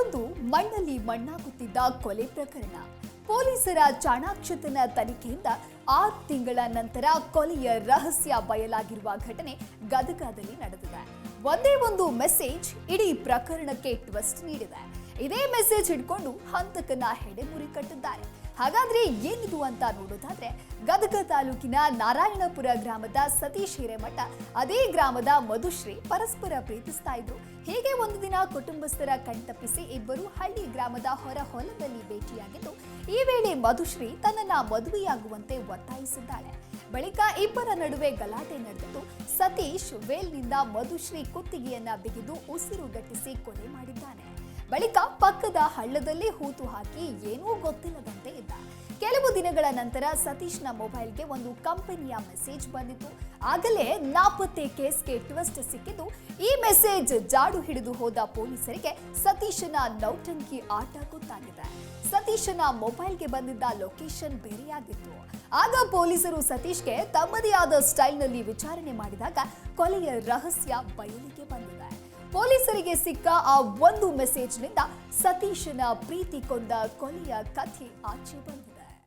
ಅದೊಂದು ಮಣ್ಣಲ್ಲಿ ಮಣ್ಣಾಗುತ್ತಿದ್ದ ಕೊಲೆ ಪ್ರಕರಣ. ಪೊಲೀಸರ ಚಾಣಾಕ್ಷತನ ತನಿಖೆಯಿಂದ 6 ತಿಂಗಳ ನಂತರ ಕೊಲೆಯ ರಹಸ್ಯ ಬಯಲಾಗಿರುವ ಘಟನೆ ಗದಗದಲ್ಲಿ ನಡೆದಿದೆ. ಒಂದೇ ಒಂದು ಮೆಸೇಜ್ ಇಡೀ ಪ್ರಕರಣಕ್ಕೆ ಟ್ವಿಸ್ಟ್ ನೀಡಿದೆ. ಇದೇ ಮೆಸೇಜ್ ಹಿಡ್ಕೊಂಡು ಹಂತಕನ ಹೆಡೆಮುರಿ ಕಟ್ಟಿದ್ದಾರೆ. ಹಾಗಾದ್ರೆ ಏನಿದು ಅಂತ ನೋಡೋದಾದ್ರೆ, ಗದಗ ತಾಲೂಕಿನ ನಾರಾಯಣಪುರ ಗ್ರಾಮದ ಸತೀಶ್ ಹಿರೇಮಠ ಅದೇ ಗ್ರಾಮದ ಮಧುಶ್ರೀ ಪರಸ್ಪರ ಪ್ರೀತಿಸ್ತಾ ಇದ್ರು. ಹೀಗೆ ಒಂದು ದಿನ ಕುಟುಂಬಸ್ಥರ ಕಣ್ತಪ್ಪಿಸಿ ಇಬ್ಬರು ಹಳ್ಳಿ ಗ್ರಾಮದ ಹೊರ ಹೊಲದಲ್ಲಿ ಭೇಟಿಯಾಗಿದ್ದು, ಈ ವೇಳೆ ಮಧುಶ್ರೀ ತನ್ನನ್ನ ಮದುವೆಯಾಗುವಂತೆ ಒತ್ತಾಯಿಸಿದ್ದಾಳೆ. ಬಳಿಕ ಇಬ್ಬರ ನಡುವೆ ಗಲಾಟೆ ನಡೆದಿದ್ದು, ಸತೀಶ್ ವೇಲ್ನಿಂದ ಮಧುಶ್ರೀ ಕುತ್ತಿಗೆಯನ್ನ ಬಿಗಿದು ಉಸಿರುಗಟ್ಟಿಸಿ ಕೊಲೆ ಮಾಡಿದ್ದಾನೆ. ಬಳಿಕ ಪಕ್ಕದ ಹಳ್ಳದಲ್ಲಿ ಹೂತು ಹಾಕಿ ಏನೂ ಗೊತ್ತಿಲ್ಲದಂತೆ ಇದ್ದ. ಕೆಲವು ದಿನಗಳ ನಂತರ ಸತೀಶ್ನ ಮೊಬೈಲ್ಗೆ ಒಂದು ಕಂಪನಿಯ ಮೆಸೇಜ್ ಬಂದಿತ್ತು. ಆಗಲೇ ನಾಪತ್ತೆ ಕೇಸ್ಗೆ ಟ್ವಿಸ್ಟ್ ಸಿಕ್ಕಿದ್ದು, ಈ ಮೆಸೇಜ್ ಜಾಡು ಹಿಡಿದು ಹೋದ ಪೊಲೀಸರಿಗೆ ಸತೀಶನ ನೌಟಂಕಿ ಆಟ ಗೊತ್ತಾಗಿದೆ. ಸತೀಶನ ಮೊಬೈಲ್ಗೆ ಬಂದಿದ್ದ ಲೊಕೇಶನ್ ಬೇರೆಯಾಗಿತ್ತು. ಆಗ ಪೊಲೀಸರು ಸತೀಶ್ಗೆ ತಮ್ಮದೇ ಆದ ಸ್ಟೈಲ್ನಲ್ಲಿ ವಿಚಾರಣೆ ಮಾಡಿದಾಗ ಕೊಲೆಯ ರಹಸ್ಯ ಬಯಲಿಗೆ ಬಂದಿದೆ. ಪೊಲೀಸರಿಗೆ ಸಿಕ್ಕ ಆ ಒಂದು ಮೆಸೇಜ್ನಿಂದ ಸತೀಶನ ಪ್ರೀತಿ ಕೊಂದ ಕೊಲೆಯ ಕಥೆ ಆಚೆ ಬಂದಿದೆ.